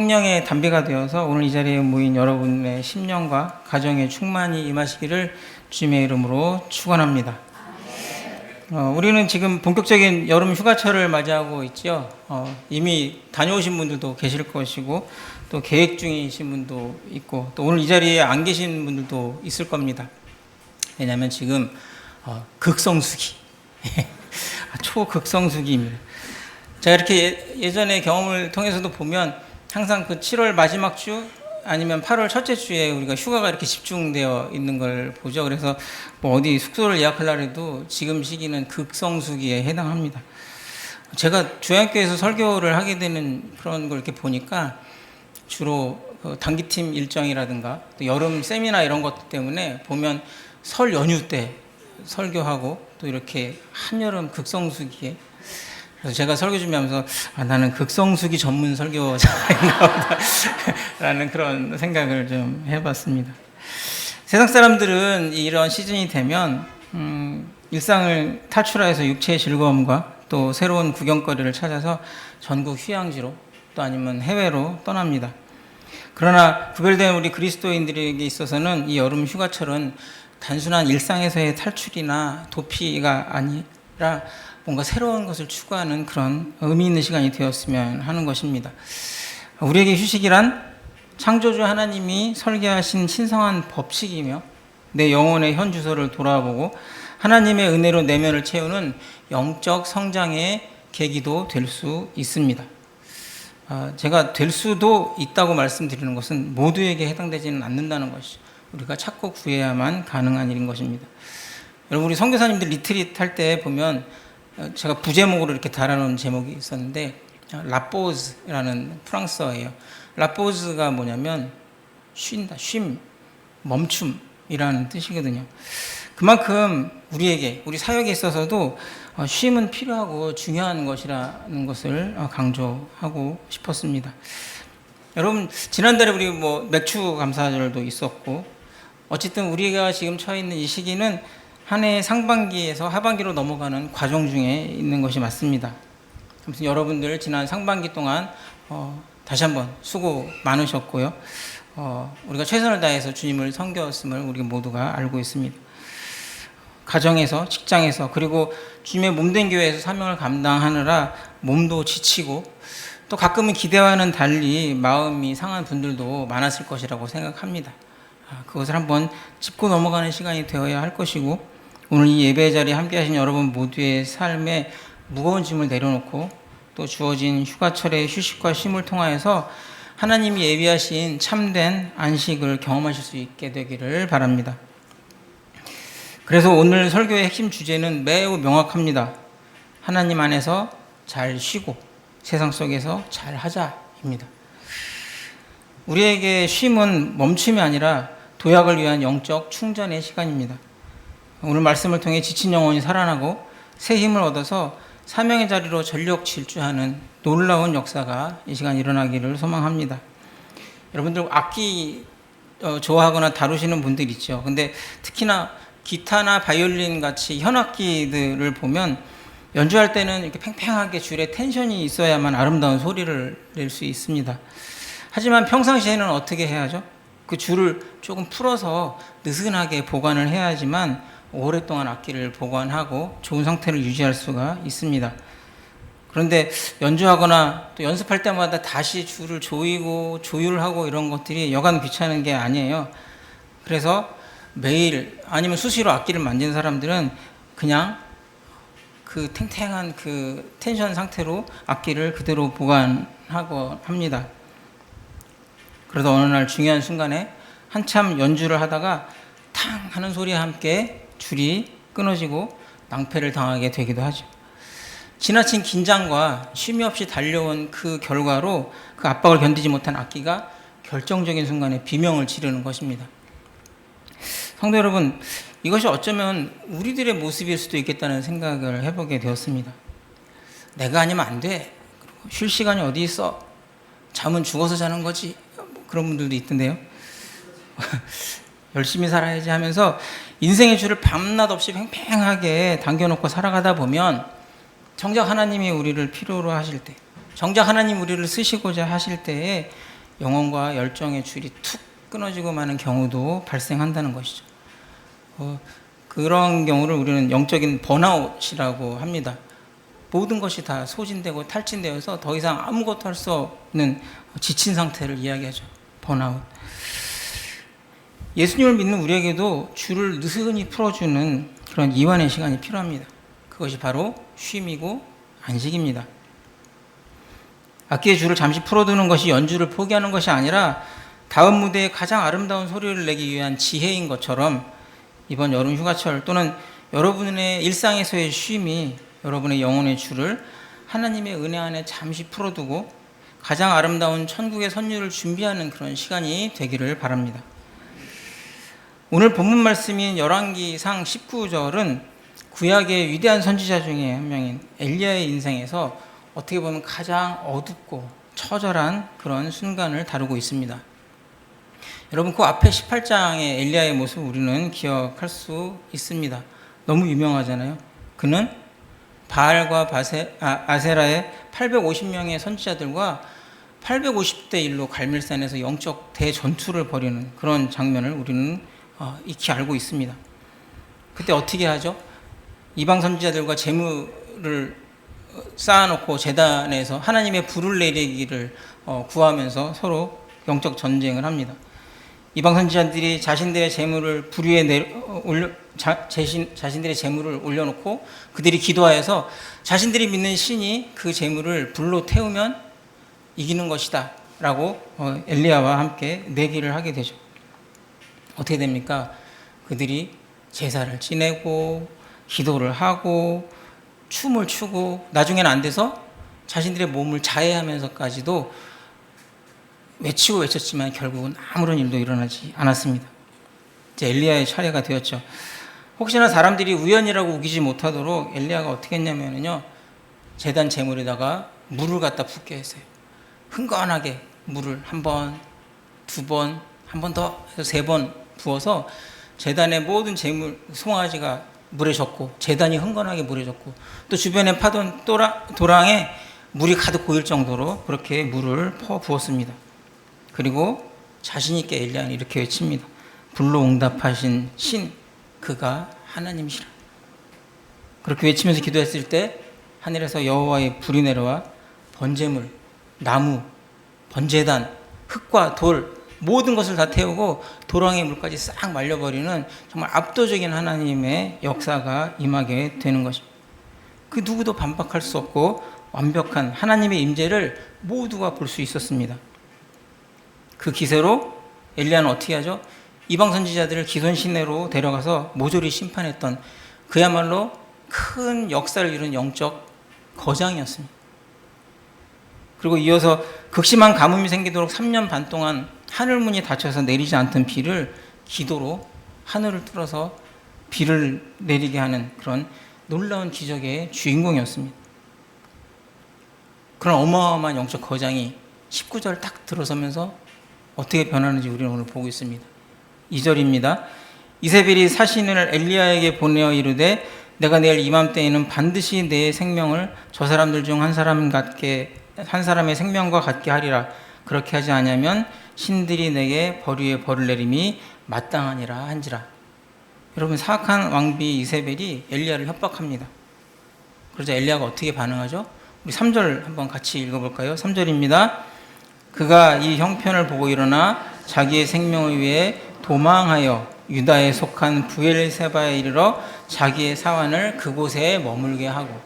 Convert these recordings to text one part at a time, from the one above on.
성령의 담비가 되어서 오늘 이 자리에 모인 여러분의 심령과 가정에 충만히 임하시기를 주님의 이름으로 축원합니다. 우리는 지금 본격적인 여름 휴가철을 맞이하고 있죠. 이미 다녀오신 분들도 계실 것이고 또 계획 중이신 분도 있고 또 오늘 이 자리에 안 계신 분들도 있을 겁니다. 왜냐하면 지금 극성수기 초극성수기입니다. 제가 이렇게 예전의 경험을 통해서도 보면 항상 그 7월 마지막 주 아니면 8월 첫째 주에 우리가 휴가가 이렇게 집중되어 있는 걸 보죠. 그래서 뭐 어디 숙소를 예약하려고 해도 지금 시기는 극성수기에 해당합니다. 제가 주양교회에서 설교를 하게 되는 그런 걸 이렇게 보니까 주로 단기팀 일정이라든가 또 여름 세미나 이런 것 때문에 보면 설 연휴 때 설교하고 또 이렇게 한여름 극성수기에 그래서 제가 설교 준비하면서 나는 극성수기 전문 설교자인가 보다 라는 그런 생각을 좀 해봤습니다. 세상 사람들은 이런 시즌이 되면 일상을 탈출해서 육체의 즐거움과 또 새로운 구경거리를 찾아서 전국 휴양지로 또 아니면 해외로 떠납니다. 그러나 구별된 우리 그리스도인들에게 있어서는 이 여름 휴가철은 단순한 일상에서의 탈출이나 도피가 아니라 뭔가 새로운 것을 추구하는 그런 의미 있는 시간이 되었으면 하는 것입니다. 우리에게 휴식이란 창조주 하나님이 설계하신 신성한 법칙이며 내 영혼의 현 주소를 돌아보고 하나님의 은혜로 내면을 채우는 영적 성장의 계기도 될 수 있습니다. 제가 될 수도 있다고 말씀드리는 것은 모두에게 해당되지는 않는다는 것이 우리가 찾고 구해야만 가능한 일인 것입니다. 여러분, 우리 선교사님들 리트릿 할 때 보면 제가 부제목으로 이렇게 달아놓은 제목이 있었는데 라포즈라는 프랑스어예요. 라포즈가 뭐냐면 쉰다, 쉼, 멈춤이라는 뜻이거든요. 그만큼 우리에게, 우리 사역에 있어서도 쉼은 필요하고 중요한 것이라는 것을 강조하고 싶었습니다. 여러분, 지난달에 우리 맥주 감사절도 있었고 어쨌든 우리가 지금 처해 있는 이 시기는 한 해의 상반기에서 하반기로 넘어가는 과정 중에 있는 것이 맞습니다. 아무튼 여러분들 지난 상반기 동안 다시 한번 수고 많으셨고요. 우리가 최선을 다해서 주님을 섬겼음을 우리 모두가 알고 있습니다. 가정에서, 직장에서, 그리고 주님의 몸된 교회에서 사명을 감당하느라 몸도 지치고 또 가끔은 기대와는 달리 마음이 상한 분들도 많았을 것이라고 생각합니다. 그것을 한번 짚고 넘어가는 시간이 되어야 할 것이고 오늘 이 예배 자리에 함께 하신 여러분 모두의 삶에 무거운 짐을 내려놓고 또 주어진 휴가철의 휴식과 쉼을 통하여서 하나님이 예비하신 참된 안식을 경험하실 수 있게 되기를 바랍니다. 그래서 오늘 설교의 핵심 주제는 매우 명확합니다. 하나님 안에서 잘 쉬고 세상 속에서 잘 하자입니다. 우리에게 쉼은 멈춤이 아니라 도약을 위한 영적 충전의 시간입니다. 오늘 말씀을 통해 지친 영혼이 살아나고 새 힘을 얻어서 사명의 자리로 전력 질주하는 놀라운 역사가 이 시간 일어나기를 소망합니다. 여러분들 악기 좋아하거나 다루시는 분들 있죠. 근데 특히나 기타나 바이올린 같이 현악기들을 보면 연주할 때는 이렇게 팽팽하게 줄에 텐션이 있어야만 아름다운 소리를 낼 수 있습니다. 하지만 평상시에는 어떻게 해야죠? 그 줄을 조금 풀어서 느슨하게 보관을 해야지만 오랫동안 악기를 보관하고 좋은 상태를 유지할 수가 있습니다. 그런데 연주하거나 또 연습할 때마다 다시 줄을 조이고 조율하고 이런 것들이 여간 귀찮은 게 아니에요. 그래서 매일 아니면 수시로 악기를 만지는 사람들은 그냥 그 탱탱한 그 텐션 상태로 악기를 그대로 보관하고 합니다. 그러다 어느 날 중요한 순간에 한참 연주를 하다가 탕 하는 소리와 함께 줄이 끊어지고 낭패를 당하게 되기도 하죠. 지나친 긴장과 쉼이 없이 달려온 그 결과로 그 압박을 견디지 못한 악기가 결정적인 순간에 비명을 지르는 것입니다. 성도 여러분, 이것이 어쩌면 우리들의 모습일 수도 있겠다는 생각을 해보게 되었습니다. 내가 아니면 안 돼. 쉴 시간이 어디 있어. 잠은 죽어서 자는 거지. 그런 분들도 있던데요. 열심히 살아야지 하면서 인생의 줄을 밤낮 없이 팽팽하게 당겨놓고 살아가다 보면 정작 하나님이 우리를 필요로 하실 때, 정작 하나님 우리를 쓰시고자 하실 때에 영혼과 열정의 줄이 툭 끊어지고 마는 경우도 발생한다는 것이죠. 그런 경우를 우리는 영적인 번아웃이라고 합니다. 모든 것이 다 소진되고 탈진되어서 더 이상 아무것도 할 수 없는 지친 상태를 이야기하죠. 번아웃. 예수님을 믿는 우리에게도 줄을 느슨히 풀어주는 그런 이완의 시간이 필요합니다. 그것이 바로 쉼이고 안식입니다. 악기의 줄을 잠시 풀어두는 것이 연주를 포기하는 것이 아니라 다음 무대에 가장 아름다운 소리를 내기 위한 지혜인 것처럼 이번 여름 휴가철 또는 여러분의 일상에서의 쉼이 여러분의 영혼의 줄을 하나님의 은혜 안에 잠시 풀어두고 가장 아름다운 천국의 선율을 준비하는 그런 시간이 되기를 바랍니다. 오늘 본문 말씀인 열왕기상 19절은 구약의 위대한 선지자 중에 한 명인 엘리야의 인생에서 어떻게 보면 가장 어둡고 처절한 그런 순간을 다루고 있습니다. 여러분, 그 앞에 18장의 엘리야의 모습 우리는 기억할 수 있습니다. 너무 유명하잖아요. 그는 바알과 아세라의 850명의 선지자들과 850대 1로 갈멜산에서 영적 대전투를 벌이는 그런 장면을 우리는 익히 알고 있습니다. 그때 어떻게 하죠? 이방 선지자들과 재물을 쌓아놓고 제단에서 하나님의 불을 내리기를 구하면서 서로 영적 전쟁을 합니다. 이방 선지자들이 자신들의 재물을 불 위에 자신들의 재물을 올려놓고 그들이 기도하여서 자신들이 믿는 신이 그 재물을 불로 태우면 이기는 것이다 라고 엘리야와 함께 내기를 하게 되죠. 어떻게 됩니까? 그들이 제사를 지내고 기도를 하고 춤을 추고 나중에는 안 돼서 자신들의 몸을 자해하면서까지도 외치고 외쳤지만 결국은 아무런 일도 일어나지 않았습니다. 이제 엘리야의 차례가 되었죠. 혹시나 사람들이 우연이라고 우기지 못하도록 엘리야가 어떻게 했냐면요, 제단 제물에다가 물을 갖다 붓게 했어요. 흥건하게 물을 한 번, 두 번, 한 번 더 해서 3번 부어서 제단의 모든 제물 송아지가 물에 젖고 제단이 흥건하게 물에 젖고 또 주변에 파던 도랑에 물이 가득 고일 정도로 그렇게 물을 퍼 부었습니다. 그리고 자신 있게 엘리야는 이렇게 외칩니다. 불로 응답하신 신, 그가 하나님이시라. 그렇게 외치면서 기도했을 때 하늘에서 여호와의 불이 내려와 번제물, 나무, 번제단, 흙과 돌 모든 것을 다 태우고 도랑의 물까지 싹 말려버리는 정말 압도적인 하나님의 역사가 임하게 되는 것입니다. 그 누구도 반박할 수 없고 완벽한 하나님의 임재를 모두가 볼 수 있었습니다. 그 기세로 엘리야는 어떻게 하죠? 이방 선지자들을 기손 시내로 데려가서 모조리 심판했던 그야말로 큰 역사를 이룬 영적 거장이었습니다. 그리고 이어서 극심한 가뭄이 생기도록 3년 반 동안 하늘문이 닫혀서 내리지 않던 비를 기도로 하늘을 뚫어서 비를 내리게 하는 그런 놀라운 기적의 주인공이었습니다. 그런 어마어마한 영적 거장이 19절 딱 들어서면서 어떻게 변하는지 우리는 오늘 보고 있습니다. 2절입니다. 이세벨이 사신을 엘리야에게 보내어 이르되 내가 내일 이맘때에는 반드시 내 생명을 저 사람들 중 한 사람의 생명과 같게 하리라. 그렇게 하지 않으면 신들이 내게 벌 위에 벌을 내림이 마땅하니라 한지라. 여러분, 사악한 왕비 이세벨이 엘리야를 협박합니다. 그러자 엘리야가 어떻게 반응하죠? 우리 3절 한번 같이 읽어볼까요? 3절입니다. 그가 이 형편을 보고 일어나 자기의 생명을 위해 도망하여 유다에 속한 브엘세바에 이르러 자기의 사환을 그곳에 머물게 하고.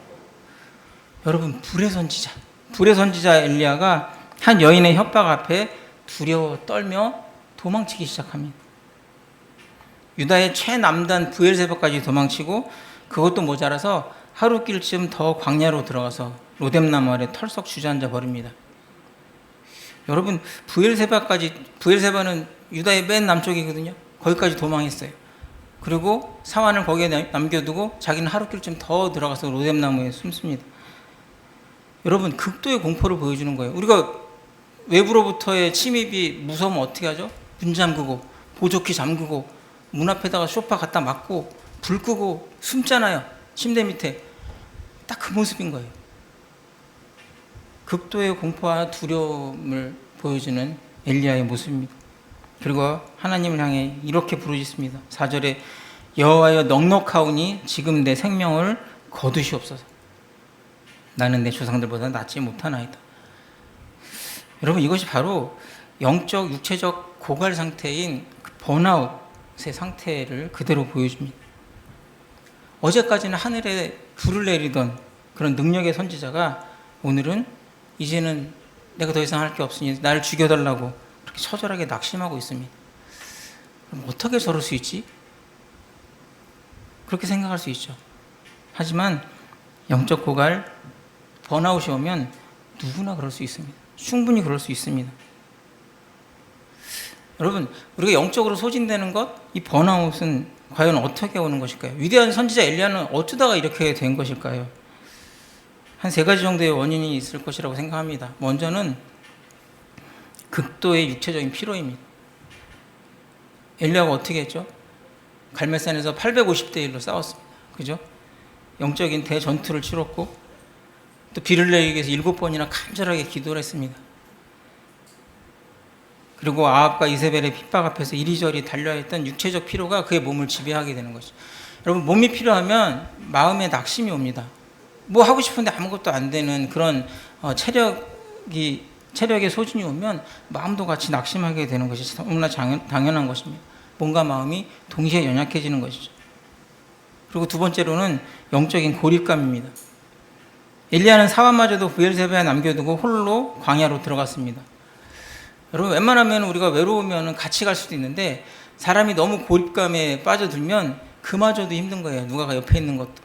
여러분, 불의 선지자 엘리야가 한 여인의 협박 앞에 두려워 떨며 도망치기 시작합니다. 유다의 최남단 브엘세바까지 도망치고 그것도 모자라서 하루길쯤 더 광야로 들어가서 로뎀나무 아래 털썩 주저앉아 버립니다. 여러분, 브엘세바는 유다의 맨 남쪽이거든요. 거기까지 도망했어요. 그리고 사환을 거기에 남겨두고 자기는 하루길쯤 더 들어가서 로뎀나무에 숨습니다. 여러분, 극도의 공포를 보여주는 거예요. 우리가 외부로부터의 침입이 무서우면 어떻게 하죠? 문 잠그고 보조키 잠그고 문 앞에다가 소파 갖다 막고 불 끄고 숨잖아요. 침대 밑에. 딱 그 모습인 거예요. 극도의 공포와 두려움을 보여주는 엘리야의 모습입니다. 그리고 하나님을 향해 이렇게 부르짖습니다. 4절에 여호와여 넉넉하오니 지금 내 생명을 거두시옵소서. 나는 내 조상들보다 낫지 못하나이다. 여러분, 이것이 바로 영적 육체적 고갈 상태인 그 번아웃의 상태를 그대로 보여줍니다. 어제까지는 하늘에 불을 내리던 그런 능력의 선지자가 오늘은 이제는 내가 더 이상 할 게 없으니 나를 죽여달라고 그렇게 처절하게 낙심하고 있습니다. 그럼 어떻게 저럴 수 있지? 그렇게 생각할 수 있죠. 하지만 영적 고갈, 번아웃이 오면 누구나 그럴 수 있습니다. 충분히 그럴 수 있습니다. 여러분, 우리가 영적으로 소진되는 것, 이 번아웃은 과연 어떻게 오는 것일까요? 위대한 선지자 엘리야는 어쩌다가 이렇게 된 것일까요? 한 3가지 정도의 원인이 있을 것이라고 생각합니다. 먼저는 극도의 육체적인 피로입니다. 엘리야가 어떻게 했죠? 갈멜산에서 850대 1로 싸웠습니다. 그죠? 영적인 대전투를 치렀고 또 비를 내리기 위해서 7번이나 간절하게 기도를 했습니다. 그리고 아합과 이세벨의 핍박 앞에서 이리저리 달려야 했던 육체적 피로가 그의 몸을 지배하게 되는 것이죠. 여러분, 몸이 필요하면 마음에 낙심이 옵니다. 뭐 하고 싶은데 아무것도 안 되는 그런 체력의 소진이 오면 마음도 같이 낙심하게 되는 것이 너무나 당연한 것입니다. 몸과 마음이 동시에 연약해지는 것이죠. 그리고 두 번째로는 영적인 고립감입니다. 엘리야는 사환마저도 브엘세바에 남겨두고 홀로 광야로 들어갔습니다. 여러분, 웬만하면 우리가 외로우면 같이 갈 수도 있는데 사람이 너무 고립감에 빠져들면 그마저도 힘든 거예요. 누가 옆에 있는 것도.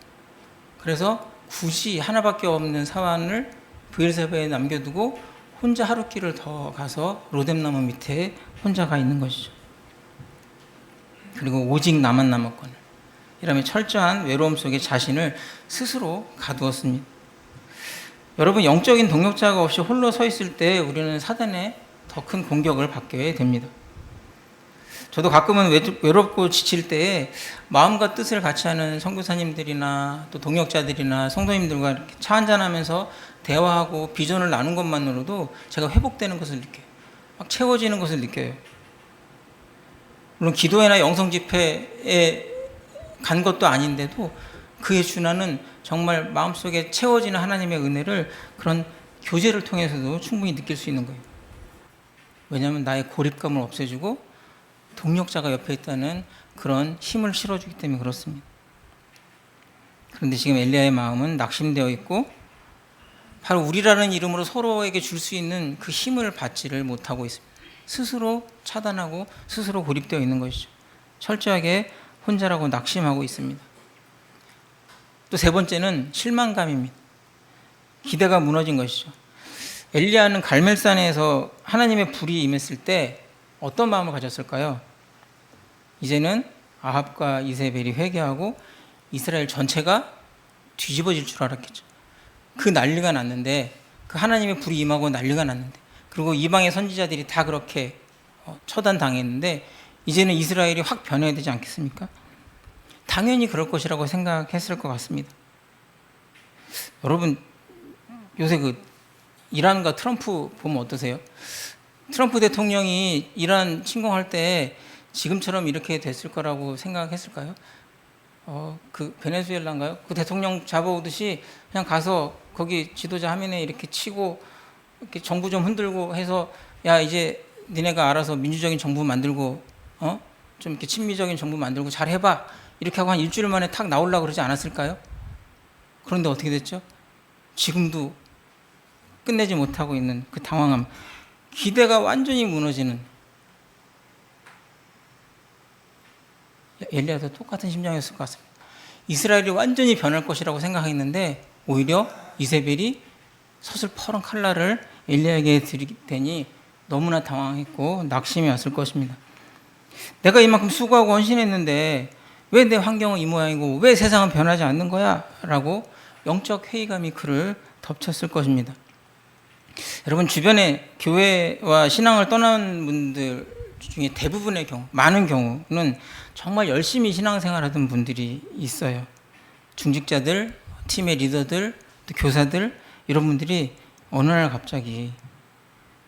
그래서 굳이 하나밖에 없는 사환을 브엘세바에 남겨두고 혼자 하루길을 더 가서 로뎀나무 밑에 혼자 가 있는 것이죠. 그리고 오직 나만 남았거늘 이라며 철저한 외로움 속에 자신을 스스로 가두었습니다. 여러분, 영적인 동력자가 없이 홀로 서 있을 때 우리는 사단의 더 큰 공격을 받게 됩니다. 저도 가끔은 외롭고 지칠 때에 마음과 뜻을 같이 하는 선교사님들이나 또 동역자들이나 성도님들과 이렇게 차 한잔하면서 대화하고 비전을 나눈 것만으로도 제가 회복되는 것을 느껴요. 막 채워지는 것을 느껴요. 물론 기도회나 영성 집회에 간 것도 아닌데도 그의 준하는 정말 마음속에 채워지는 하나님의 은혜를 그런 교제를 통해서도 충분히 느낄 수 있는 거예요. 왜냐하면 나의 고립감을 없애주고 동력자가 옆에 있다는 그런 힘을 실어주기 때문에 그렇습니다. 그런데 지금 엘리야의 마음은 낙심되어 있고 바로 우리라는 이름으로 서로에게 줄 수 있는 그 힘을 받지를 못하고 있습니다. 스스로 차단하고 스스로 고립되어 있는 것이죠. 철저하게 혼자라고 낙심하고 있습니다. 또 3번째는 실망감입니다. 기대가 무너진 것이죠. 엘리야는 갈멜산에서 하나님의 불이 임했을 때 어떤 마음을 가졌을까요? 이제는 아합과 이세벨이 회개하고 이스라엘 전체가 뒤집어질 줄 알았겠죠. 그 난리가 났는데, 그 하나님의 불이 임하고 난리가 났는데, 그리고 이방의 선지자들이 다 그렇게 처단당했는데 이제는 이스라엘이 확 변해야 되지 않겠습니까? 당연히 그럴 것이라고 생각했을 것 같습니다. 여러분, 요새 이란과 트럼프 보면 어떠세요? 트럼프 대통령이 이란 침공할 때 지금처럼 이렇게 됐을 거라고 생각했을까요? 그 베네수엘라인가요? 그 대통령 잡아오듯이 그냥 가서 거기 지도자 화면에 이렇게 치고 이렇게 정부 좀 흔들고 해서 야, 이제 니네가 알아서 민주적인 정부 만들고 좀 이렇게 친미적인 정부 만들고 잘 해봐, 이렇게 하고 한 일주일 만에 탁 나오려고 그러지 않았을까요? 그런데 어떻게 됐죠? 지금도 끝내지 못하고 있는 그 당황함, 기대가 완전히 무너지는, 엘리야도 똑같은 심정이었을 것 같습니다. 이스라엘이 완전히 변할 것이라고 생각했는데 오히려 이세벨이 서슬퍼런 칼날을 엘리야에게 들이대니 너무나 당황했고 낙심이 왔을 것입니다. 내가 이만큼 수고하고 헌신했는데 왜 내 환경은 이 모양이고 왜 세상은 변하지 않는 거야? 라고 영적 회의감이 그를 덮쳤을 것입니다. 여러분, 주변에 교회와 신앙을 떠난 분들 중에 대부분의 경우, 많은 경우는 정말 열심히 신앙생활하던 분들이 있어요. 중직자들, 팀의 리더들, 또 교사들, 이런 분들이 어느 날 갑자기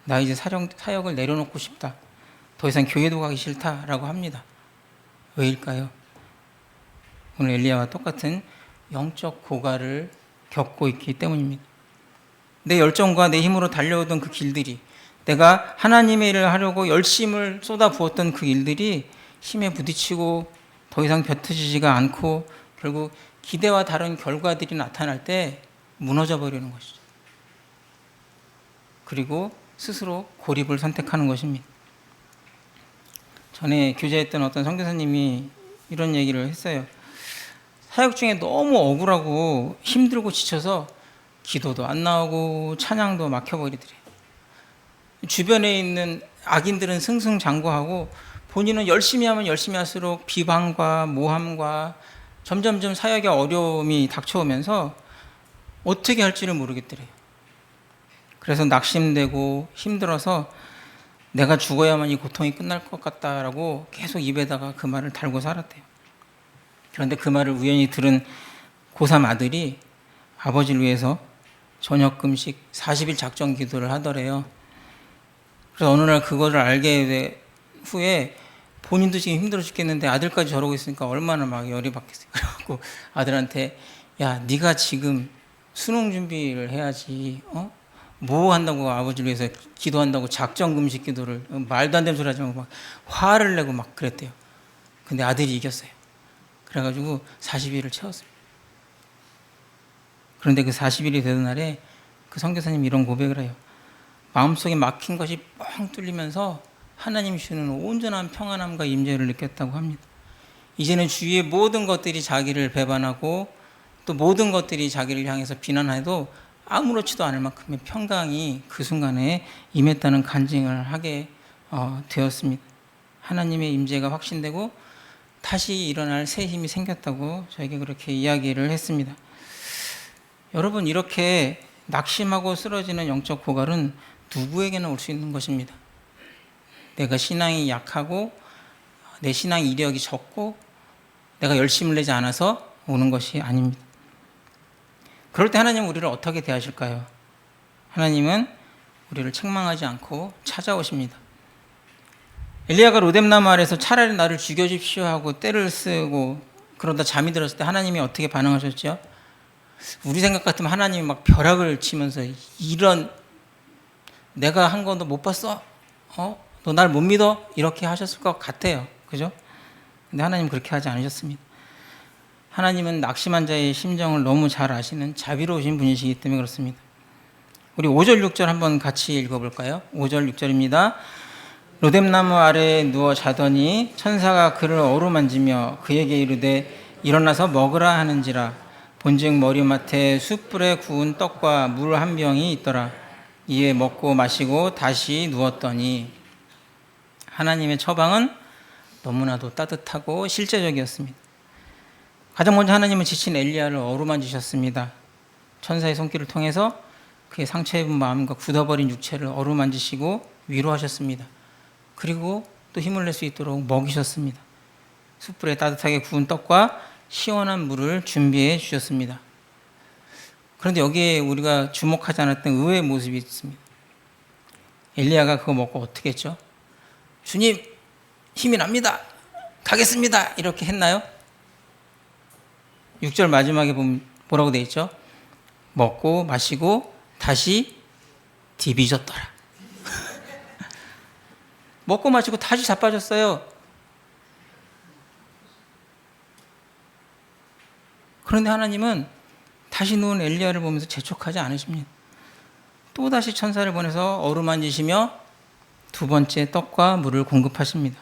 나 이제 사역을 내려놓고 싶다. 더 이상 교회도 가기 싫다라고 합니다. 왜일까요? 오늘 엘리야와 똑같은 영적 고갈을 겪고 있기 때문입니다. 내 열정과 내 힘으로 달려오던 그 길들이, 내가 하나님의 일을 하려고 열심을 쏟아부었던 그 일들이 힘에 부딪히고 더 이상 벼트지지가 않고 결국 기대와 다른 결과들이 나타날 때 무너져 버리는 것이죠. 그리고 스스로 고립을 선택하는 것입니다. 전에 교제했던 어떤 선교사님이 이런 얘기를 했어요. 사역 중에 너무 억울하고 힘들고 지쳐서 기도도 안 나오고 찬양도 막혀버리더래요. 주변에 있는 악인들은 승승장구하고 본인은 열심히 하면 열심히 할수록 비방과 모함과 점점점 사역에 어려움이 닥쳐오면서 어떻게 할지를 모르겠더래요. 그래서 낙심되고 힘들어서 내가 죽어야만 이 고통이 끝날 것 같다라고 계속 입에다가 그 말을 달고 살았대요. 그런데 그 말을 우연히 들은 고3 아들이 아버지를 위해서 저녁 금식 40일 작정 기도를 하더래요. 그래서 어느 날 그거를 알게 된 후에 본인도 지금 힘들어 죽겠는데 아들까지 저러고 있으니까 얼마나 막 열이 받겠어요. 그래갖고 아들한테, 야, 네가 지금 수능 준비를 해야지, 뭐 한다고 아버지를 위해서 기도한다고 작정 금식 기도를, 말도 안 되는 소리 하지 말고 막 화를 내고 막 그랬대요. 근데 아들이 이겼어요. 그래가지고 40일을 채웠어요. 그런데 그 40일이 되던 날에 그 선교사님이 이런 고백을 해요. 마음속에 막힌 것이 뻥 뚫리면서 하나님 주는 온전한 평안함과 임재를 느꼈다고 합니다. 이제는 주위의 모든 것들이 자기를 배반하고 또 모든 것들이 자기를 향해서 비난해도 아무렇지도 않을 만큼의 평강이 그 순간에 임했다는 간증을 하게 되었습니다. 하나님의 임재가 확신되고 다시 일어날 새 힘이 생겼다고 저에게 그렇게 이야기를 했습니다. 여러분, 이렇게 낙심하고 쓰러지는 영적 고갈은 누구에게나 올 수 있는 것입니다. 내가 신앙이 약하고 내 신앙 이력이 적고 내가 열심을 내지 않아서 오는 것이 아닙니다. 그럴 때 하나님은 우리를 어떻게 대하실까요? 하나님은 우리를 책망하지 않고 찾아오십니다. 엘리야가 로뎀나무 아래서 차라리 나를 죽여주십시오 하고 떼를 쓰고 그러다 잠이 들었을 때 하나님이 어떻게 반응하셨죠? 우리 생각 같으면 하나님이 막 벼락을 치면서 이런 내가 한 건 너 못 봤어? 너 날 못 믿어? 이렇게 하셨을 것 같아요. 그죠? 근데 하나님 그렇게 하지 않으셨습니다. 하나님은 낙심한 자의 심정을 너무 잘 아시는 자비로우신 분이시기 때문에 그렇습니다. 우리 5절 6절 한번 같이 읽어볼까요? 5절 6절입니다. 로뎀나무 아래에 누워 자더니 천사가 그를 어루만지며 그에게 이르되 일어나서 먹으라 하는지라. 본즉 머리맡에 숯불에 구운 떡과 물 한 병이 있더라. 이에 먹고 마시고 다시 누웠더니 하나님의 처방은 너무나도 따뜻하고 실제적이었습니다. 가장 먼저 하나님은 지친 엘리야를 어루만지셨습니다. 천사의 손길을 통해서 그의 상처 입은 마음과 굳어버린 육체를 어루만지시고 위로하셨습니다. 그리고 또 힘을 낼 수 있도록 먹이셨습니다. 숯불에 따뜻하게 구운 떡과 시원한 물을 준비해 주셨습니다. 그런데 여기에 우리가 주목하지 않았던 의외의 모습이 있습니다. 엘리야가 그거 먹고 어떻게 했죠? 주님, 힘이 납니다. 가겠습니다. 이렇게 했나요? 6절 마지막에 보면 뭐라고 되어 있죠? 먹고 마시고 다시 디비졌더라. 먹고 마시고 다시 자빠졌어요. 그런데 하나님은 다시 누운 엘리야를 보면서 재촉하지 않으십니다. 또다시 천사를 보내서 어루만지시며 두 번째 떡과 물을 공급하십니다.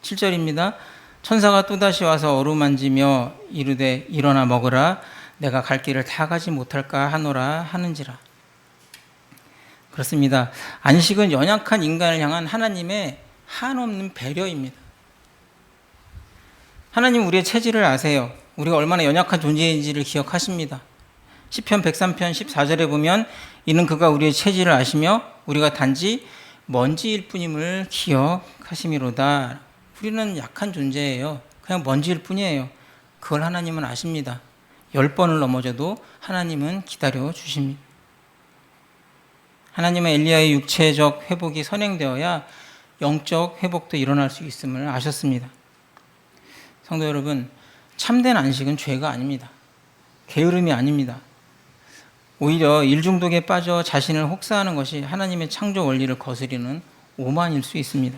7절입니다. 천사가 또다시 와서 어루만지며 이르되 일어나 먹으라. 내가 갈 길을 다 가지 못할까 하노라 하는지라. 그렇습니다. 안식은 연약한 인간을 향한 하나님의 한없는 배려입니다. 하나님 우리의 체질을 아세요. 우리가 얼마나 연약한 존재인지를 기억하십니다. 시편 103편 14절에 보면 이는 그가 우리의 체질을 아시며 우리가 단지 먼지일 뿐임을 기억하심이로다. 우리는 약한 존재예요. 그냥 먼지일 뿐이에요. 그걸 하나님은 아십니다. 10번을 넘어져도 하나님은 기다려 주십니다. 하나님은 엘리야의 육체적 회복이 선행되어야 영적 회복도 일어날 수 있음을 아셨습니다. 성도 여러분, 참된 안식은 죄가 아닙니다. 게으름이 아닙니다. 오히려 일중독에 빠져 자신을 혹사하는 것이 하나님의 창조 원리를 거스리는 오만일 수 있습니다.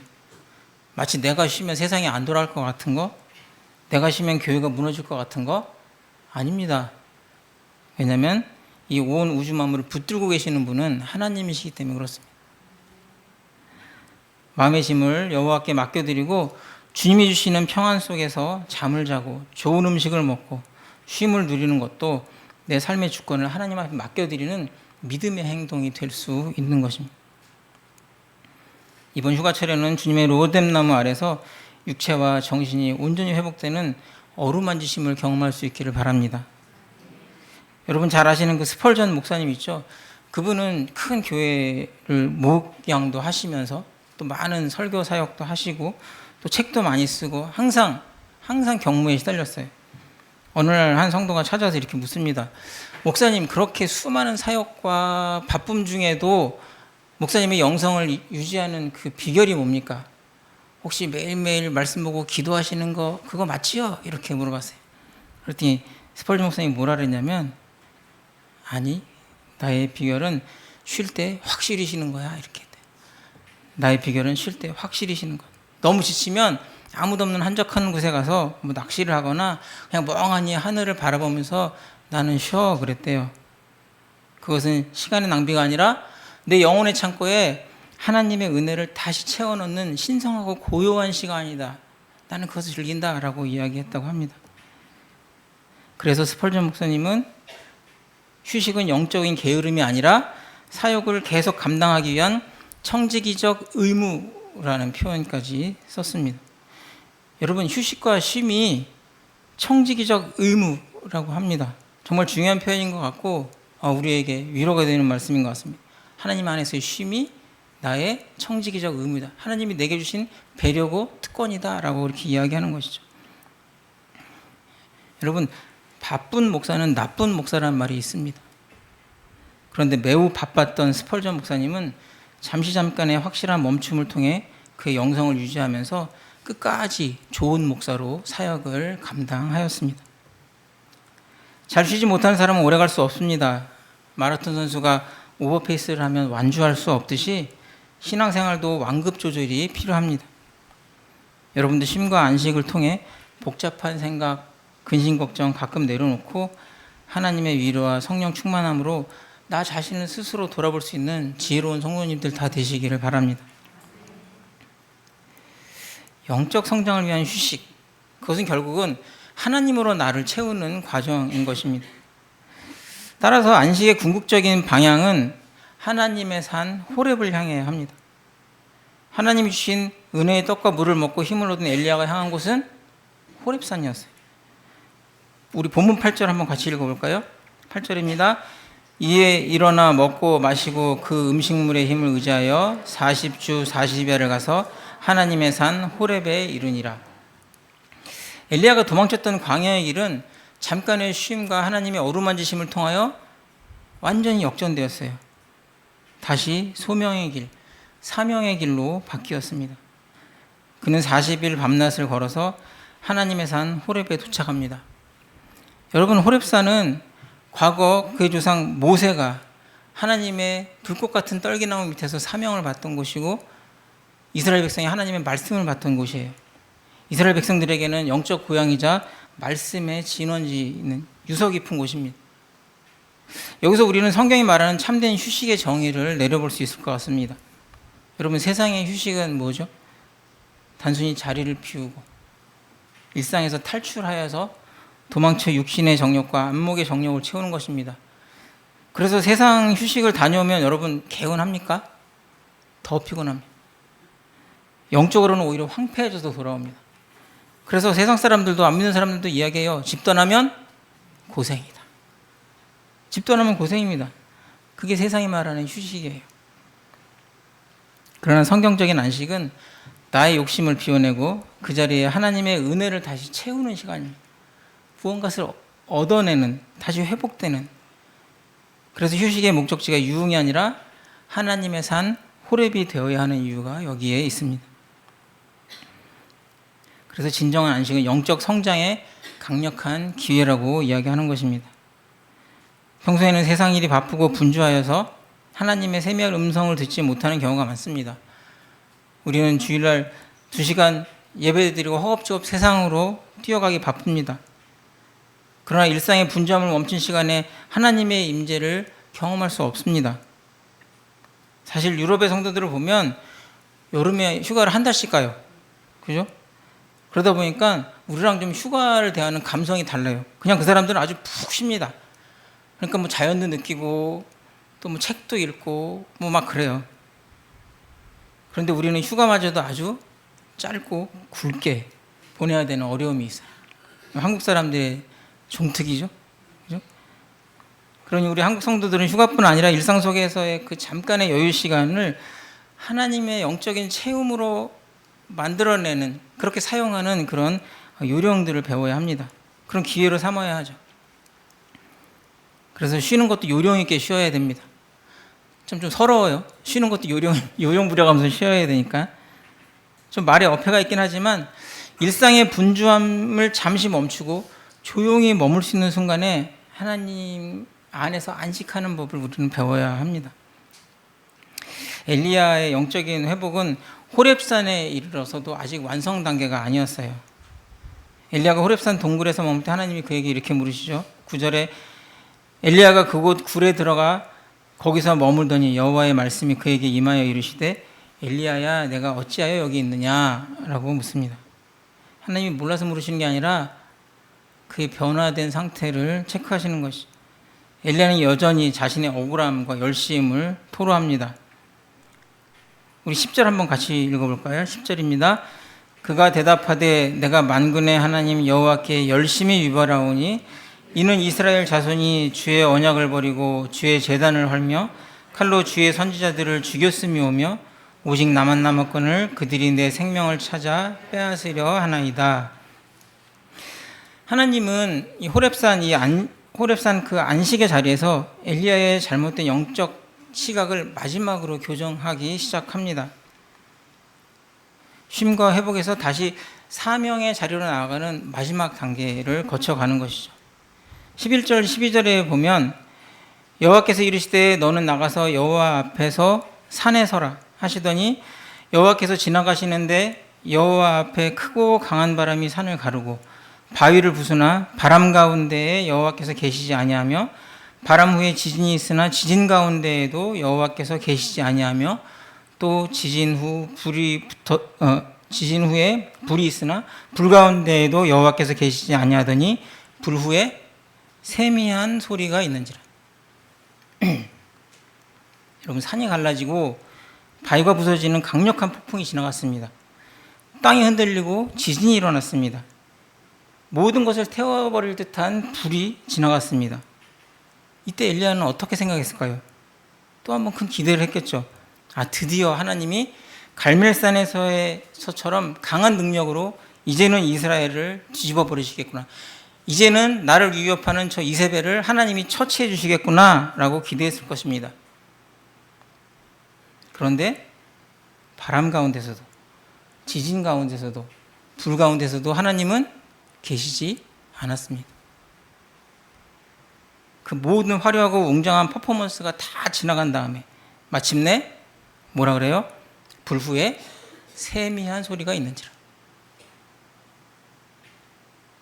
마치 내가 쉬면 세상이 안 돌아갈 것 같은 거, 내가 쉬면 교회가 무너질 것 같은 거 아닙니다. 왜냐하면 이 온 우주 만물을 붙들고 계시는 분은 하나님이시기 때문에 그렇습니다. 마음의 짐을 여호와께 맡겨드리고 주님이 주시는 평안 속에서 잠을 자고 좋은 음식을 먹고 쉼을 누리는 것도 내 삶의 주권을 하나님 앞에 맡겨드리는 믿음의 행동이 될 수 있는 것입니다. 이번 휴가철에는 주님의 로뎀나무 아래서 육체와 정신이 온전히 회복되는 어루만지심을 경험할 수 있기를 바랍니다. 여러분 잘 아시는 그 스펄전 목사님 있죠? 그분은 큰 교회를 목양도 하시면서 또 많은 설교 사역도 하시고 또 책도 많이 쓰고 항상 경무에 시달렸어요. 어느 날 한 성도가 찾아와서 이렇게 묻습니다. 목사님, 그렇게 수많은 사역과 바쁨 중에도 목사님의 영성을 유지하는 그 비결이 뭡니까? 혹시 매일매일 말씀 보고 기도하시는 거 그거 맞지요? 이렇게 물어봤어요. 그랬더니 스펄전 목사님이 뭐라 그랬냐면, 아니, 나의 비결은 쉴 때 확실히 쉬는 거야. 이렇게 했대요. 나의 비결은 쉴 때 확실히 쉬는 것. 너무 지치면 아무도 없는 한적한 곳에 가서 뭐 낚시를 하거나 그냥 멍하니 하늘을 바라보면서 나는 쉬어 그랬대요. 그것은 시간의 낭비가 아니라 내 영혼의 창고에 하나님의 은혜를 다시 채워넣는 신성하고 고요한 시간이다. 나는 그것을 즐긴다라고 이야기했다고 합니다. 그래서 스펄전 목사님은 휴식은 영적인 게으름이 아니라 사역을 계속 감당하기 위한 청지기적 의무라는 표현까지 썼습니다. 여러분, 휴식과 쉼이 청지기적 의무라고 합니다. 정말 중요한 표현인 것 같고 우리에게 위로가 되는 말씀인 것 같습니다. 하나님 안에서의 쉼이 나의 청지기적 의무이다. 하나님이 내게 주신 배려고 특권이다 라고 이렇게 이야기하는 것이죠. 여러분, 바쁜 목사는 나쁜 목사라는 말이 있습니다. 그런데 매우 바빴던 스펄전 목사님은 잠깐의 확실한 멈춤을 통해 그의 영성을 유지하면서 끝까지 좋은 목사로 사역을 감당하였습니다. 잘 쉬지 못하는 사람은 오래 갈 수 없습니다. 마라톤 선수가 오버페이스를 하면 완주할 수 없듯이 신앙생활도 완급 조절이 필요합니다. 여러분들 쉼과 안식을 통해 복잡한 생각, 근심 걱정 가끔 내려놓고 하나님의 위로와 성령 충만함으로 나 자신을 스스로 돌아볼 수 있는 지혜로운 성도님들 다 되시기를 바랍니다. 영적 성장을 위한 휴식, 그것은 결국은 하나님으로 나를 채우는 과정인 것입니다. 따라서 안식의 궁극적인 방향은 하나님의 산 호렙을 향해야 합니다. 하나님이 주신 은혜의 떡과 물을 먹고 힘을 얻은 엘리야가 향한 곳은 호렙산이었어요. 우리 본문 8절 한번 같이 읽어볼까요? 8절입니다. 이에 일어나 먹고 마시고 그 음식물의 힘을 의지하여 40주 40야를 가서 하나님의 산 호렙에 이르니라. 엘리야가 도망쳤던 광야의 길은 잠깐의 쉼과 하나님의 어루만지심을 통하여 완전히 역전되었어요. 다시 소명의 길, 사명의 길로 바뀌었습니다. 그는 40일 밤낮을 걸어서 하나님의 산 호렙에 도착합니다. 여러분, 호렙산은 과거 그의 조상 모세가 하나님의 불꽃 같은 떨기나무 밑에서 사명을 받던 곳이고 이스라엘 백성이 하나님의 말씀을 받던 곳이에요. 이스라엘 백성들에게는 영적 고향이자 말씀의 진원지는 유서 깊은 곳입니다. 여기서 우리는 성경이 말하는 참된 휴식의 정의를 내려볼 수 있을 것 같습니다. 여러분, 세상의 휴식은 뭐죠? 단순히 자리를 비우고 일상에서 탈출하여서 도망쳐 육신의 정욕과 안목의 정욕을 채우는 것입니다. 그래서 세상 휴식을 다녀오면 여러분 개운합니까? 더 피곤합니다. 영적으로는 오히려 황폐해져서 돌아옵니다. 그래서 세상 사람들도 안 믿는 사람들도 이야기해요. 집 떠나면 고생이다. 집 떠나면 고생입니다. 그게 세상이 말하는 휴식이에요. 그러나 성경적인 안식은 나의 욕심을 비워내고 그 자리에 하나님의 은혜를 다시 채우는 시간입니다. 무언가를 얻어내는, 다시 회복되는. 그래서 휴식의 목적지가 유흥이 아니라 하나님의 산 호렙이 되어야 하는 이유가 여기에 있습니다. 그래서 진정한 안식은 영적 성장의 강력한 기회라고 이야기하는 것입니다. 평소에는 세상 일이 바쁘고 분주하여서 하나님의 세미한 음성을 듣지 못하는 경우가 많습니다. 우리는 주일날 2시간 예배드리고 허겁지겁 세상으로 뛰어가기 바쁩니다. 그러나 일상의 분주함을 멈춘 시간에 하나님의 임재를 경험할 수 없습니다. 사실 유럽의 성도들을 보면 여름에 휴가를 한 달씩 가요. 그죠? 그러다 보니까 우리랑 좀 휴가를 대하는 감성이 달라요. 그냥 그 사람들은 아주 푹 쉽니다. 그러니까 뭐 자연도 느끼고 또 뭐 책도 읽고 뭐 막 그래요. 그런데 우리는 휴가마저도 아주 짧고 굵게 보내야 되는 어려움이 있어요. 한국 사람들의 종특이죠. 그죠? 그러니 우리 한국 성도들은 휴가뿐 아니라 일상 속에서의 그 잠깐의 여유 시간을 하나님의 영적인 체험으로 만들어내는, 그렇게 사용하는 그런 요령들을 배워야 합니다. 그런 기회로 삼아야 하죠. 그래서 쉬는 것도 요령 있게 쉬어야 됩니다. 좀 서러워요. 쉬는 것도 요령 부려가면서 쉬어야 되니까. 좀 말에 어폐가 있긴 하지만 일상의 분주함을 잠시 멈추고 조용히 머물 수 있는 순간에 하나님 안에서 안식하는 법을 우리는 배워야 합니다. 엘리야의 영적인 회복은 호렙산에 이르러서도 아직 완성 단계가 아니었어요. 엘리야가 호렙산 동굴에서 머물 때 하나님이 그에게 이렇게 물으시죠. 9절에 엘리야가 그곳 굴에 들어가 거기서 머물더니 여호와의 말씀이 그에게 임하여 이르시되 엘리야야 내가 어찌하여 여기 있느냐라고 묻습니다. 하나님이 몰라서 물으시는 게 아니라 그의 변화된 상태를 체크하시는 것이. 엘리야는 여전히 자신의 억울함과 열심을 토로합니다. 우리 10절 한번 같이 읽어볼까요? 10절입니다. 그가 대답하되 내가 만군의 하나님 여호와께 열심히 위반하오니 이는 이스라엘 자손이 주의 언약을 버리고 주의 제단을 헐며 칼로 주의 선지자들을 죽였음이오며 오직 나만 남았거늘 그들이 내 생명을 찾아 빼앗으려 하나이다. 하나님은 이 호렙산 그 안식의 자리에서 엘리야의 잘못된 영적 시각을 마지막으로 교정하기 시작합니다. 쉼과 회복에서 다시 사명의 자리로 나아가는 마지막 단계를 거쳐가는 것이죠. 11절 12절에 보면 여호와께서 이르시되 너는 나가서 여호와 앞에서 산에 서라 하시더니 여호와께서 지나가시는데 여호와 앞에 크고 강한 바람이 산을 가르고 바위를 부수나 바람 가운데에 여호와께서 계시지 아니하며 바람 후에 지진이 있으나 지진 가운데에도 여호와께서 계시지 아니하며 또 지진 후에 불이 있으나 불 가운데에도 여호와께서 계시지 아니하더니 불 후에 세미한 소리가 있는지라. 여러분, 산이 갈라지고 바위가 부서지는 강력한 폭풍이 지나갔습니다. 땅이 흔들리고 지진이 일어났습니다. 모든 것을 태워버릴 듯한 불이 지나갔습니다. 이때 엘리야는 어떻게 생각했을까요? 또 한 번 큰 기대를 했겠죠. 드디어 하나님이 갈멜산에서처럼 강한 능력으로 이제는 이스라엘을 뒤집어 버리시겠구나. 이제는 나를 위협하는 저 이세벨을 하나님이 처치해 주시겠구나 라고 기대했을 것입니다. 그런데 바람 가운데서도 지진 가운데서도 불 가운데서도 하나님은 계시지 않았습니다. 그 모든 화려하고 웅장한 퍼포먼스가 다 지나간 다음에 마침내 뭐라 그래요? 불 후에 세미한 소리가 있는지라.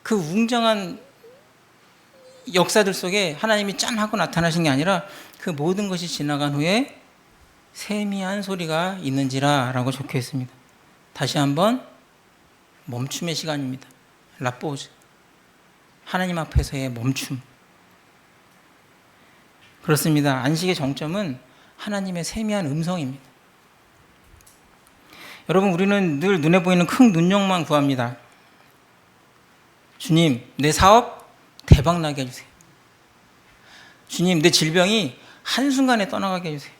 그 웅장한 역사들 속에 하나님이 짠 하고 나타나신 게 아니라 그 모든 것이 지나간 후에 세미한 소리가 있는지라 라고 적혀 있습니다. 다시 한번 멈춤의 시간입니다. 라포즈. 하나님 앞에서의 멈춤. 그렇습니다. 안식의 정점은 하나님의 세미한 음성입니다. 여러분, 우리는 늘 눈에 보이는 큰 눈형만 구합니다. 주님, 내 사업 대박나게 해주세요. 주님, 내 질병이 한순간에 떠나가게 해주세요.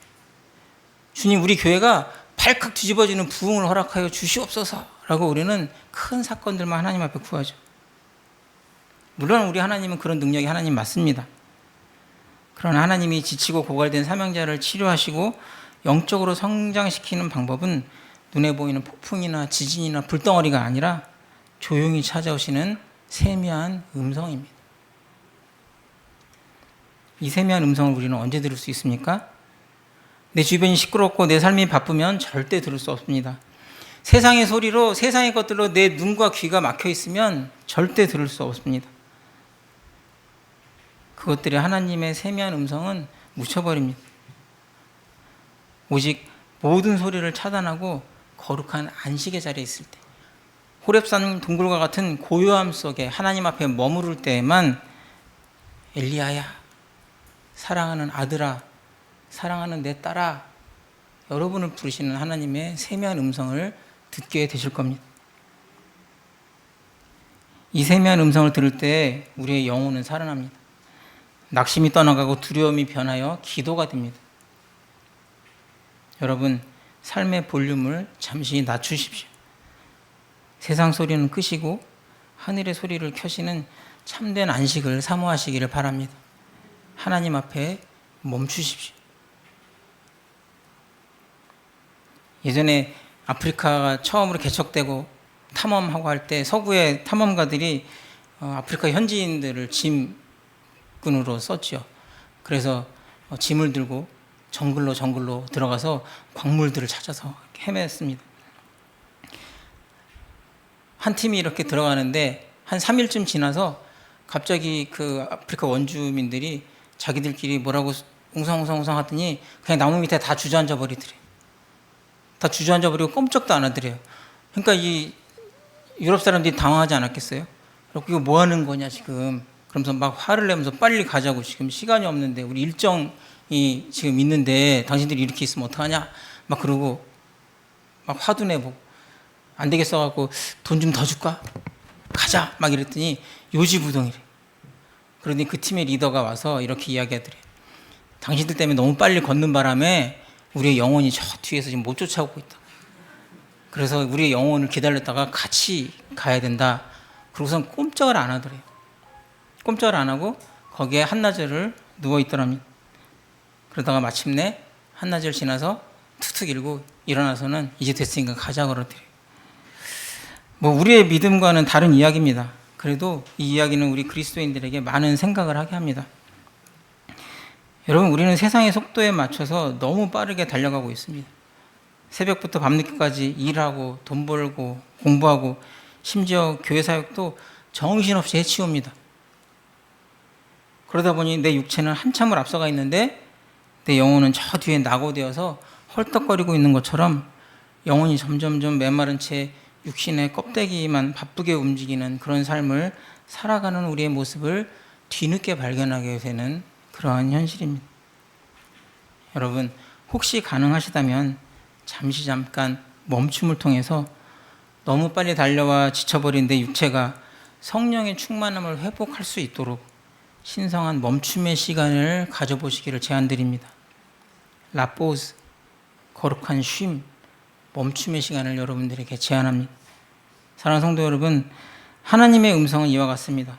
주님, 우리 교회가 발칵 뒤집어지는 부흥을 허락하여 주시옵소서 라고 우리는 큰 사건들만 하나님 앞에 구하죠. 물론 우리 하나님은 그런 능력이 하나님 맞습니다. 그러나 하나님이 지치고 고갈된 사명자를 치료하시고 영적으로 성장시키는 방법은 눈에 보이는 폭풍이나 지진이나 불덩어리가 아니라 조용히 찾아오시는 세미한 음성입니다. 이 세미한 음성을 우리는 언제 들을 수 있습니까? 내 주변이 시끄럽고 내 삶이 바쁘면 절대 들을 수 없습니다. 세상의 소리로, 세상의 것들로 내 눈과 귀가 막혀 있으면 절대 들을 수 없습니다. 그것들의 하나님의 세미한 음성은 묻혀버립니다. 오직 모든 소리를 차단하고 거룩한 안식의 자리에 있을 때, 호렙산 동굴과 같은 고요함 속에 하나님 앞에 머무를 때에만 엘리야야, 사랑하는 아들아, 사랑하는 내 딸아, 여러분을 부르시는 하나님의 세미한 음성을 듣게 되실 겁니다. 이 세미한 음성을 들을 때 우리의 영혼은 살아납니다. 낙심이 떠나가고 두려움이 변하여 기도가 됩니다. 여러분, 삶의 볼륨을 잠시 낮추십시오. 세상 소리는 끄시고 하늘의 소리를 켜시는 참된 안식을 사모하시기를 바랍니다. 하나님 앞에 멈추십시오. 예전에 아프리카가 처음으로 개척되고 탐험하고 할 때 서구의 탐험가들이 아프리카 현지인들을 짐꾼으로 썼죠. 그래서 짐을 들고 정글로 들어가서 광물들을 찾아서 헤맸습니다. 한 팀이 이렇게 들어가는데 한 3일쯤 지나서 갑자기 그 아프리카 원주민들이 자기들끼리 뭐라고 웅성웅성 하더니 그냥 나무 밑에 다 주저앉아 버리더래요. 다 주저앉아 버리고 꼼짝도 안 하더래요. 그러니까 이 유럽 사람들이 당황하지 않았겠어요? 그리고 이거 뭐 하는 거냐 지금. 그러면서 막 화를 내면서 빨리 가자고, 지금 시간이 없는데 우리 일정이 지금 있는데 당신들이 이렇게 있으면 어떡하냐 막 그러고 막 화도 내보고 안 되겠어 갖고 돈 좀 더 줄까? 가자 막 이랬더니 요지부동이래. 그러니 그 팀의 리더가 와서 이렇게 이야기하더래요. 당신들 때문에 너무 빨리 걷는 바람에 우리의 영혼이 저 뒤에서 지금 못 쫓아오고 있다. 그래서 우리의 영혼을 기다렸다가 같이 가야 된다. 그러고선 꼼짝을 안 하더래요. 꼼짝을 안 하고 거기에 한나절을 누워있더랍니다. 그러다가 마침내 한나절 지나서 툭툭 일고 일어나서는 이제 됐으니까 가자 그러더래요. 뭐 우리의 믿음과는 다른 이야기입니다. 그래도 이 이야기는 우리 그리스도인들에게 많은 생각을 하게 합니다. 여러분, 우리는 세상의 속도에 맞춰서 너무 빠르게 달려가고 있습니다. 새벽부터 밤늦게까지 일하고 돈 벌고 공부하고 심지어 교회 사역도 정신없이 해치웁니다. 그러다 보니 내 육체는 한참을 앞서가 있는데 내 영혼은 저 뒤에 낙오되어서 헐떡거리고 있는 것처럼 영혼이 점점점 메마른 채 육신의 껍데기만 바쁘게 움직이는 그런 삶을 살아가는 우리의 모습을 뒤늦게 발견하게 되는 그러한 현실입니다. 여러분, 혹시 가능하시다면 잠깐 멈춤을 통해서 너무 빨리 달려와 지쳐버린 내 육체가 성령의 충만함을 회복할 수 있도록 신성한 멈춤의 시간을 가져보시기를 제안드립니다. 라포즈, 거룩한 쉼, 멈춤의 시간을 여러분들에게 제안합니다. 사랑하는 성도 여러분, 하나님의 음성은 이와 같습니다.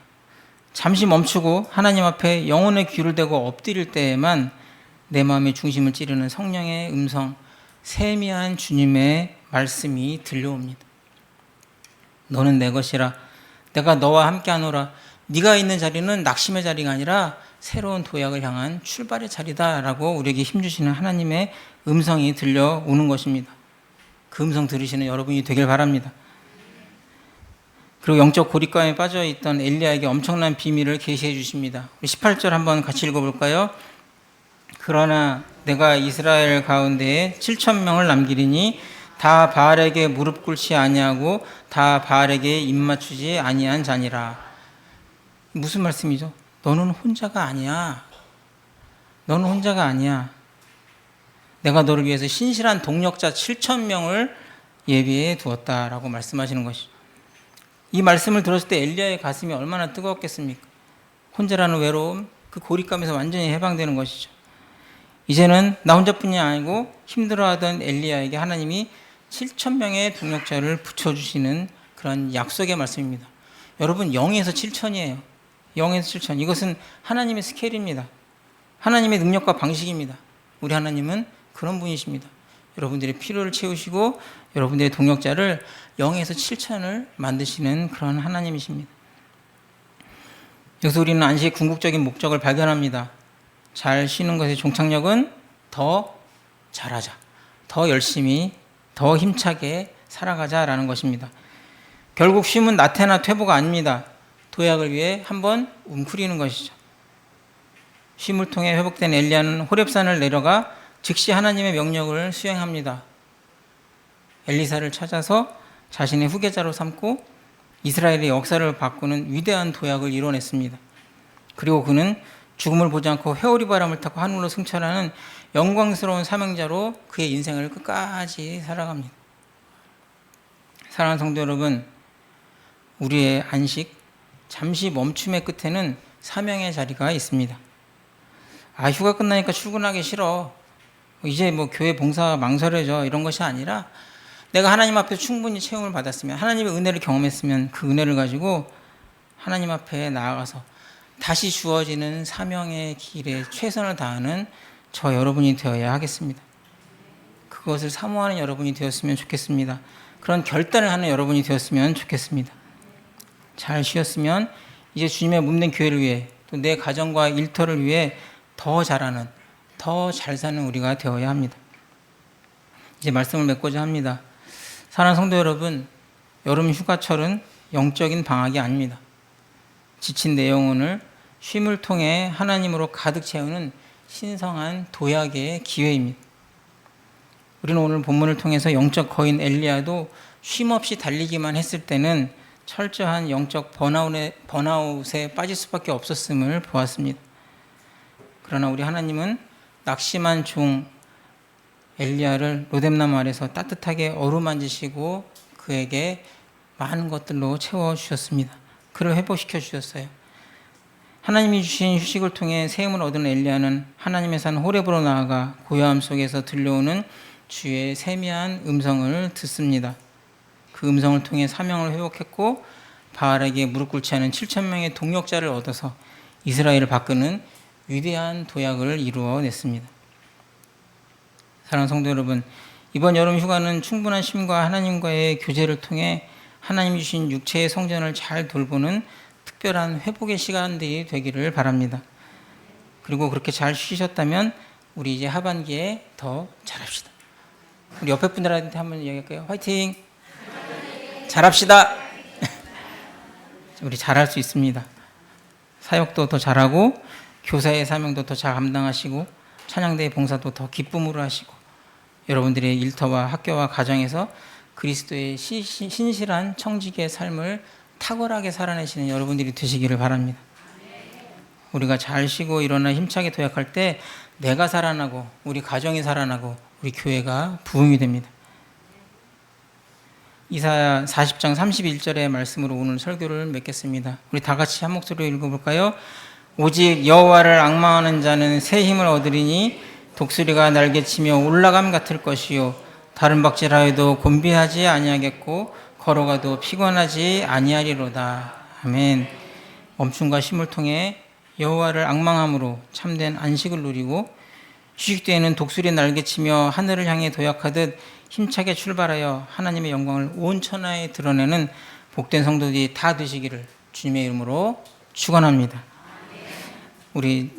잠시 멈추고 하나님 앞에 영혼의 귀를 대고 엎드릴 때에만 내 마음의 중심을 찌르는 성령의 음성, 세미한 주님의 말씀이 들려옵니다. 너는 내 것이라, 내가 너와 함께하노라. 네가 있는 자리는 낙심의 자리가 아니라 새로운 도약을 향한 출발의 자리다라고 우리에게 힘주시는 하나님의 음성이 들려오는 것입니다. 그 음성 들으시는 여러분이 되길 바랍니다. 그리고 영적 고립감에 빠져있던 엘리야에게 엄청난 비밀을 계시해 주십니다. 18절 한번 같이 읽어볼까요? 그러나 내가 이스라엘 가운데에 7,000명을 남기리니 다 바알에게 무릎 꿇지 아니하고 다 바알에게 입맞추지 아니한 자니라. 무슨 말씀이죠? 너는 혼자가 아니야. 너는 혼자가 아니야. 내가 너를 위해서 신실한 동력자 7,000명을 예비해 두었다라고 말씀하시는 것이죠. 이 말씀을 들었을 때 엘리야의 가슴이 얼마나 뜨거웠겠습니까? 혼자라는 외로움, 그 고립감에서 완전히 해방되는 것이죠. 이제는 나 혼자뿐이 아니고 힘들어하던 엘리야에게 하나님이 7,000명의 동력자를 붙여주시는 그런 약속의 말씀입니다. 여러분, 0에서 7,000이에요. 0에서 7,000. 이것은 하나님의 스케일입니다. 하나님의 능력과 방식입니다. 우리 하나님은 그런 분이십니다. 여러분들의 필요를 채우시고 여러분들의 동역자를 0에서 7천을 만드시는 그런 하나님이십니다. 여기서 우리는 안식의 궁극적인 목적을 발견합니다. 잘 쉬는 것의 종착역은 더 잘하자, 더 열심히, 더 힘차게 살아가자라는 것입니다. 결국 쉼은 나태나 퇴보가 아닙니다. 도약을 위해 한번 웅크리는 것이죠. 쉼을 통해 회복된 엘리야는 호렙산을 내려가 즉시 하나님의 명령을 수행합니다. 엘리사를 찾아서 자신의 후계자로 삼고 이스라엘의 역사를 바꾸는 위대한 도약을 이뤄냈습니다. 그리고 그는 죽음을 보지 않고 회오리 바람을 타고 하늘로 승천하는 영광스러운 사명자로 그의 인생을 끝까지 살아갑니다. 사랑하는 성도 여러분, 우리의 안식, 잠시 멈춤의 끝에는 사명의 자리가 있습니다. 휴가 끝나니까 출근하기 싫어, 이제 교회 봉사 망설여져, 이런 것이 아니라 내가 하나님 앞에 충분히 체험을 받았으면, 하나님의 은혜를 경험했으면 그 은혜를 가지고 하나님 앞에 나아가서 다시 주어지는 사명의 길에 최선을 다하는 저 여러분이 되어야 하겠습니다. 그것을 사모하는 여러분이 되었으면 좋겠습니다. 그런 결단을 하는 여러분이 되었으면 좋겠습니다. 잘 쉬었으면 이제 주님의 몸된 교회를 위해, 또 내 가정과 일터를 위해 더 잘하는, 더 잘 사는 우리가 되어야 합니다. 이제 말씀을 맺고자 합니다. 사랑하는 성도 여러분, 여름 휴가철은 영적인 방학이 아닙니다. 지친 내 영혼을 쉼을 통해 하나님으로 가득 채우는 신성한 도약의 기회입니다. 우리는 오늘 본문을 통해서 영적 거인 엘리야도 쉼없이 달리기만 했을 때는 철저한 영적 번아웃에 빠질 수밖에 없었음을 보았습니다. 그러나 우리 하나님은 낙심한 종 엘리야를 로뎀나무 아래서 따뜻하게 어루만지시고 그에게 많은 것들로 채워주셨습니다. 그를 회복시켜 주셨어요. 하나님이 주신 휴식을 통해 새 힘을 얻은 엘리야는 하나님의 산 호렙으로 나아가 고요함 속에서 들려오는 주의 세미한 음성을 듣습니다. 그 음성을 통해 사명을 회복했고 바알에게 무릎 꿇지 않은 7,000명의 동역자를 얻어서 이스라엘을 바꾸는 위대한 도약을 이루어냈습니다. 사랑하는 성도 여러분, 이번 여름 휴가는 충분한 쉼과 하나님과의 교제를 통해 하나님이 주신 육체의 성전을 잘 돌보는 특별한 회복의 시간들이 되기를 바랍니다. 그리고 그렇게 잘 쉬셨다면 우리 이제 하반기에 더 잘합시다. 우리 옆에 분들한테 한번 이야기할까요? 화이팅! 잘합시다! 우리 잘할 수 있습니다. 사역도 더 잘하고 교사의 사명도 더 잘 감당하시고 찬양대의 봉사도 더 기쁨으로 하시고 여러분들의 일터와 학교와 가정에서 그리스도의 신실한 청직의 삶을 탁월하게 살아내시는 여러분들이 되시기를 바랍니다. 우리가 잘 쉬고 일어나 힘차게 도약할 때 내가 살아나고 우리 가정이 살아나고 우리 교회가 부흥이 됩니다. 이사야 40장 31절의 말씀으로 오늘 설교를 맺겠습니다. 우리 다 같이 한 목소리로 읽어볼까요? 오직 여호와를 앙망하는 자는 새 힘을 얻으리니 독수리가 날개치며 올라감 같을 것이요 다른 박질하여도 곤비하지 아니하겠고 걸어가도 피곤하지 아니하리로다. 아멘. 멈춤과 쉼을 통해 여호와를 앙망함으로 참된 안식을 누리고 휴식때에는 독수리 날개치며 하늘을 향해 도약하듯 힘차게 출발하여 하나님의 영광을 온 천하에 드러내는 복된 성도들이 다 되시기를 주님의 이름으로 축원합니다. 우리